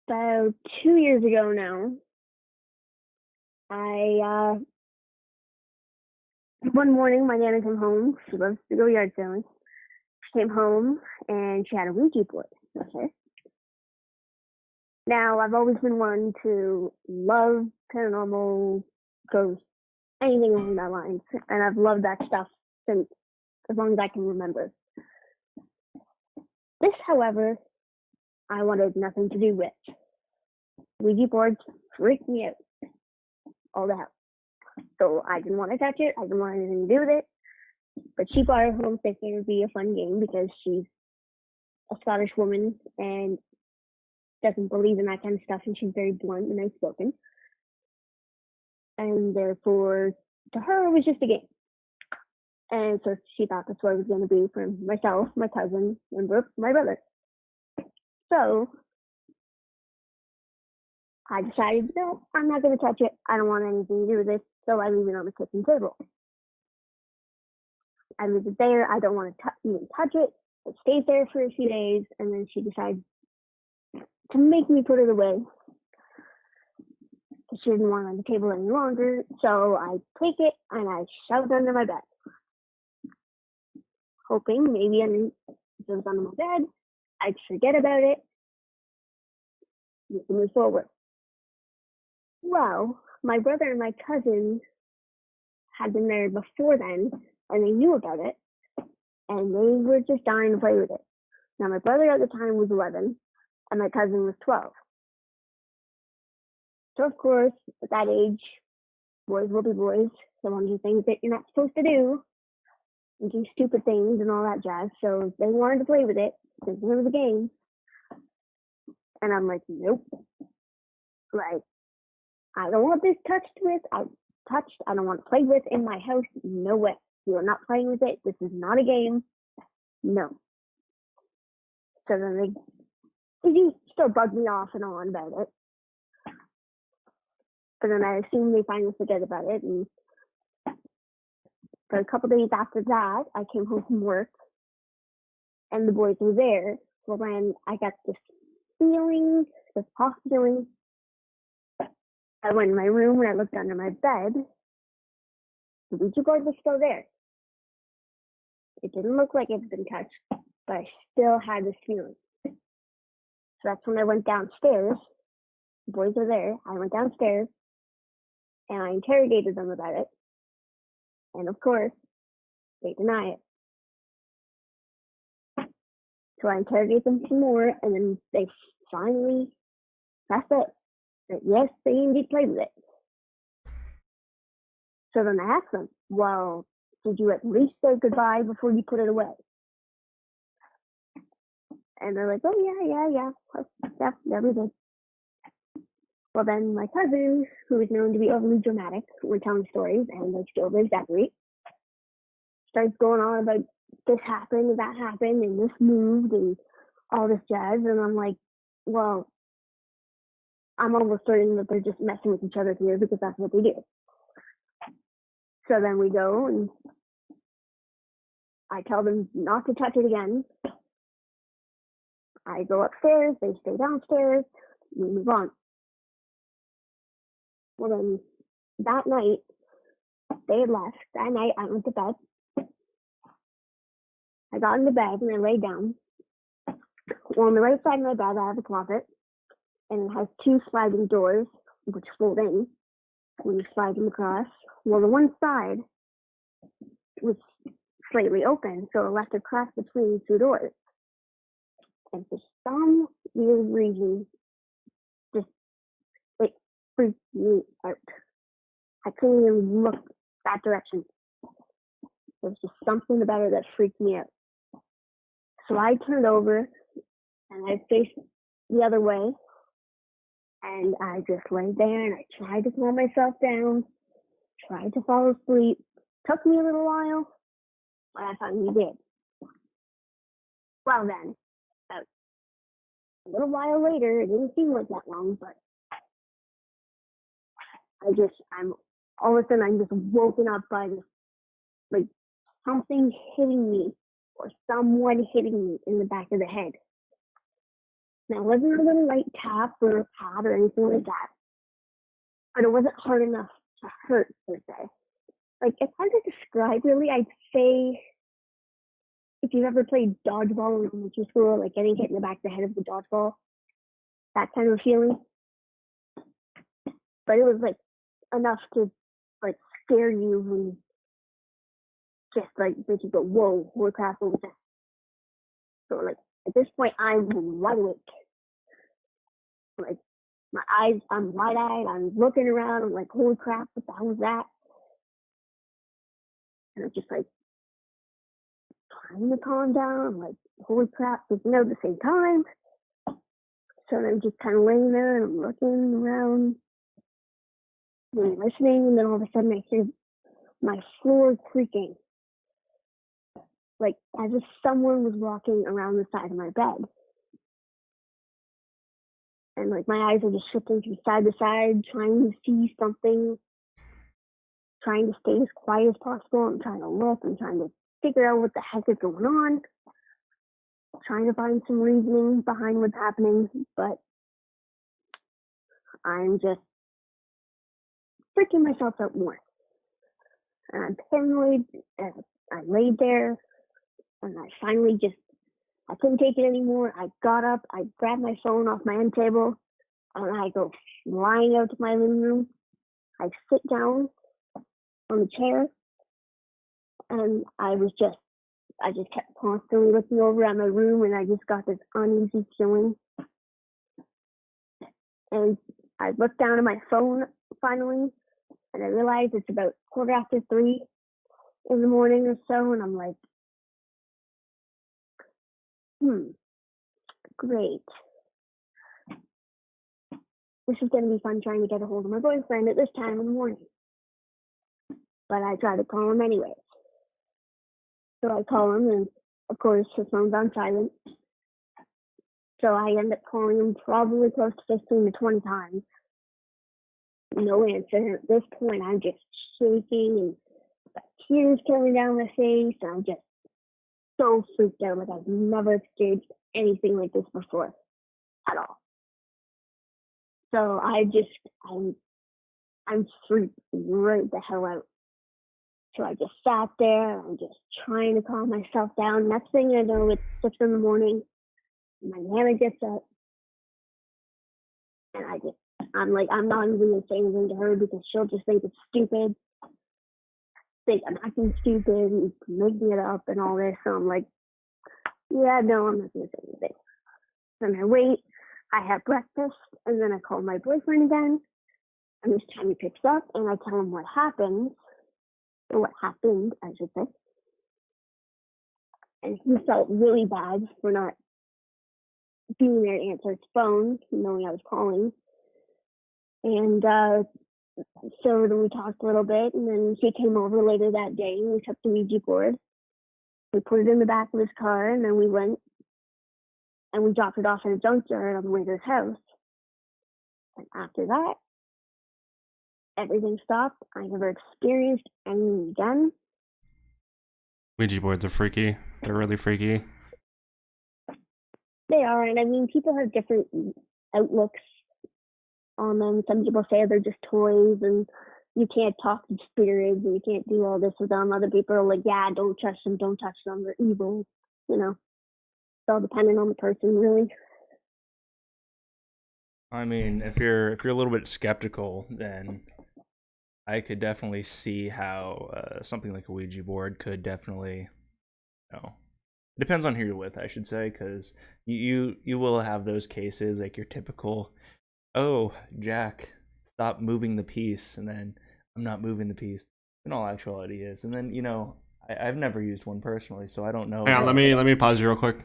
About 2 years ago now, I one morning my nana came home. She loves to go yard selling. She came home and she had a Ouija board with her. Now I've always been one to love paranormal, ghosts, anything along that lines, and I've loved that stuff since as long as I can remember. This, however, I wanted nothing to do with. Ouija boards freaked me out all the hell. So I didn't want to touch it. I didn't want anything to do with it. But she brought it home thinking it would be a fun game because she's a Scottish woman and doesn't believe in that kind of stuff, and she's very blunt and outspoken. And therefore, to her, it was just a game. And so she thought that's what it was going to be for myself, my cousin, and my brother. So I decided, no, I'm not going to touch it. I don't want anything to do with this. So I leave it on the kitchen table. I leave it there. I don't want to even touch it. It stays there for a few days, and then she decides to make me put it away. She didn't want it on the table any longer, so I take it and I shove it under my bed, hoping maybe if it was under my bed, I'd forget about it and move forward. Well, my brother and my cousin had been there before then, and they knew about it, and they were just dying to play with it. Now, my brother at the time was 11, and my cousin was 12. So, of course, at that age, boys will be boys. They want to do things that you're not supposed to do, and do stupid things and all that jazz. So they wanted to play with it, thinking it was a game. And I'm like, nope. Like, I don't want this touched with. I don't want to play with in my house. No way. You are not playing with it. This is not a game. No. So then they still bug me off and on about it. But then I assume they finally forget about it. And for a couple days after that, I came home from work and the boys were there. Well, then I got this off feeling. I went in my room and I looked under my bed. The Ouija board was still there. It didn't look like it had been touched, but I still had this feeling. So that's when I went downstairs. The boys were there. I went downstairs and I interrogated them about it. And of course, they deny it. So I interrogated them some more, and then they finally, that's it. That yes, they indeed played with it. So then I asked them, well, did you at least say goodbye before you put it away? And they're like, oh, yeah, we did. Well, then my cousin, who is known to be overly dramatic when telling stories and likes to over-exaggerate, starts going on about this happened and that happened and this moved and all this jazz. And I'm like, well, I'm almost certain that they're just messing with each other here because that's what they do. So then we go and I tell them not to touch it again. I go upstairs, they stay downstairs, we move on. Well, then that night, they had left. That night, I went to bed. I got into bed and I laid down. Well, on the right side of my bed, I have a closet, and it has two sliding doors, which fold in when you slide them across. Well, the one side was slightly open, so it left a crack between the two doors. And for some weird reason, it freaked me out. I couldn't even look that direction. There was just something about it that freaked me out. So I turned over and I faced the other way, and I just lay there and I tried to calm myself down, tried to fall asleep. Took me a little while, but I finally did. Well then, about a little while later, it didn't seem like that long, but I'm all of a sudden I'm just woken up by this, like, something hitting me or someone hitting me in the back of the head. Now, it wasn't a little light tap or a pat or anything like that, but it wasn't hard enough to hurt, per se. Like, it's hard to describe, really. I'd say if you've ever played dodgeball in elementary school, like getting hit in the back of the head of the dodgeball, that kind of feeling. But it was like enough to like scare you and just like make you go, whoa, holy crap, what was that? So like at this point I'm wide awake. Like my eyes, I'm wide eyed, I'm looking around, I'm like, holy crap, what the hell was that? And I'm just like trying to calm down, I'm like, holy crap, freaking out at the same time. So I'm just kind of laying there and I'm looking around and listening, and then all of a sudden I hear my floor creaking. Like as if someone was walking around the side of my bed. And like my eyes are just shifting from side to side, trying to see something, trying to stay as quiet as possible. I'm trying to look, I'm trying to figure out what the heck is going on, trying to find some reasoning behind what's happening, but I'm just freaking myself out more. And I'm paranoid, and I laid there, and I finally just, I couldn't take it anymore. I got up, I grabbed my phone off my end table, and I go flying out to my living room. I sit down on the chair, and I just kept constantly looking over at my room, and I just got this uneasy feeling. And I looked down at my phone finally, and I realized it's about 3:15 in the morning or so, and I'm like, great. This is going to be fun trying to get a hold of my boyfriend at this time in the morning. But I try to call him anyways. So I call him, and of course his phone's on silent. So I end up calling him probably close to 15 to 20 times. No answer. And at this point, I'm just shaking and tears coming down my face. And I'm just so freaked out. Like I've never experienced anything like this before at all. So I'm freaked right the hell out. So I just sat there. I'm just trying to calm myself down. Next thing I know, it's 6 in the morning. My nana gets up, and I'm like, I'm not even gonna say anything to her because she'll just think it's stupid, think I'm acting stupid, and making it up and all this. So I'm like, yeah, no, I'm not gonna say anything. Then I wait, I have breakfast, and then I call my boyfriend again, and this time he picks up, and I tell him what happened, or what happened, I should say. And he felt really bad for not being there to answer his phone, knowing I was calling. And so then we talked a little bit, and then he came over later that day, and we took the Ouija board. We put it in the back of his car, and then we went and we dropped it off at a junkyard on the way to his house. And after that, everything stopped. I never experienced anything again. Ouija boards are freaky. They're really freaky. They are, and I mean, people have different outlooks on them. Some people say they're just toys, and you can't talk to spirits, and you can't do all this with them. Other people are like, yeah, don't touch them, they're evil. You know, it's all dependent on the person, really. I mean, if you're a little bit skeptical, then I could definitely see how something like a Ouija board could definitely, you know, it depends on who you're with, I should say, because you will have those cases like your typical, oh, Jack, stop moving the piece, and then I'm not moving the piece. In all actuality is, and then I've never used one personally, so I don't know. Hang on, let me pause you real quick.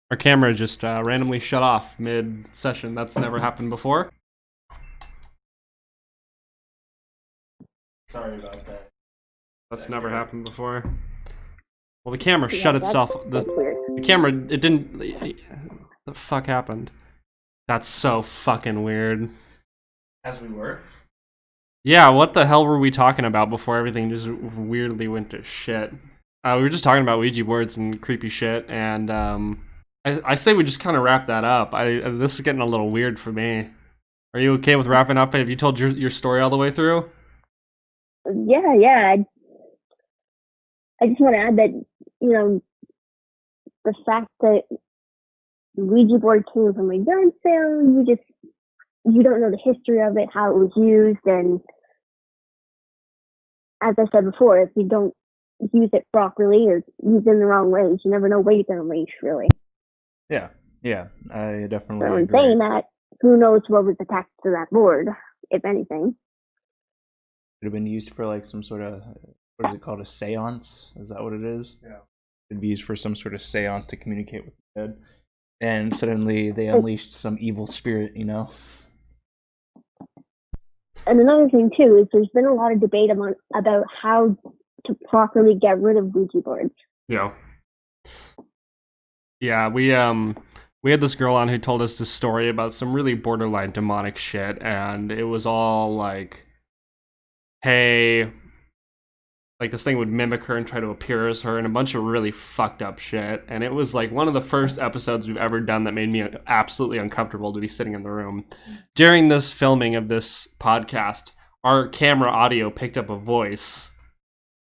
Our camera just randomly shut off mid-session. That's never happened before. Sorry about that. That's never happened before. Well, the camera shut itself. That's weird. The camera, it didn't. The fuck happened? That's so fucking weird. As we were. Yeah, what the hell were we talking about before everything just weirdly went to shit? We were just talking about Ouija boards and creepy shit, and I say we just kind of wrap that up. This is getting a little weird for me. Are you okay with wrapping up? Have you told your story all the way through? Yeah. I just want to add that, the fact that Ouija board came from a yard sale, you don't know the history of it, how it was used, and as I said before, if you don't use it properly or use it in the wrong ways, you never know where you're going to reach, really. Yeah, I definitely So in agree. saying that, who knows what was attached to that board, if anything. Could have been used for like some sort of, what is it called, a seance? Is that what it is? Yeah. Could be used for some sort of seance to communicate with the dead. And suddenly they unleashed some evil spirit, you know? And another thing, too, is there's been a lot of debate about how to properly get rid of Ouija boards. Yeah. Yeah, we had this girl on who told us this story about some really borderline demonic shit, and it was all like, hey, like this thing would mimic her and try to appear as her, and a bunch of really fucked up shit. And it was like one of the first episodes we've ever done that made me absolutely uncomfortable to be sitting in the room. During this filming of this podcast, our camera audio picked up a voice.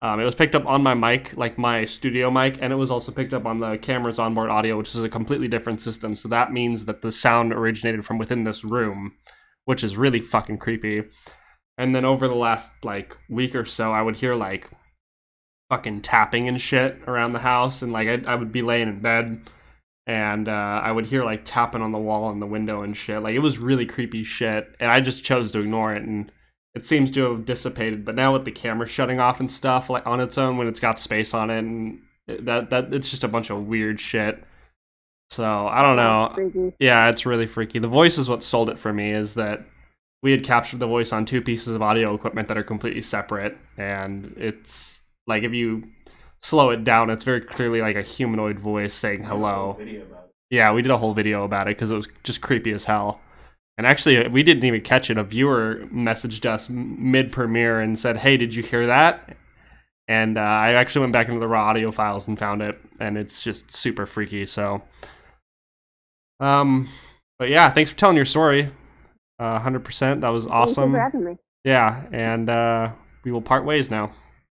It was picked up on my mic, like my studio mic, and it was also picked up on the camera's onboard audio, which is a completely different system. So that means that the sound originated from within this room, which is really fucking creepy. And then over the last like week or so, I would hear like fucking tapping and shit around the house, and like I would be laying in bed, and I would hear like tapping on the wall and the window and shit. Like it was really creepy shit, and I just chose to ignore it, and it seems to have dissipated. But now with the camera shutting off and stuff like on its own when it's got space on it, and that it's just a bunch of weird shit. So I don't know. Yeah, it's really freaky. The voice is what sold it for me. Is that we had captured the voice on two pieces of audio equipment that are completely separate, and it's like if you slow it down, it's very clearly like a humanoid voice saying hello. Yeah, we did a whole video about it because it was just creepy as hell. And actually, we didn't even catch it. A viewer messaged us mid-premiere and said, hey, did you hear that? And I actually went back into the raw audio files and found it, and it's just super freaky. So, but yeah, thanks for telling your story. 100%. That was awesome. Thank you for having me. Yeah, and we will part ways now.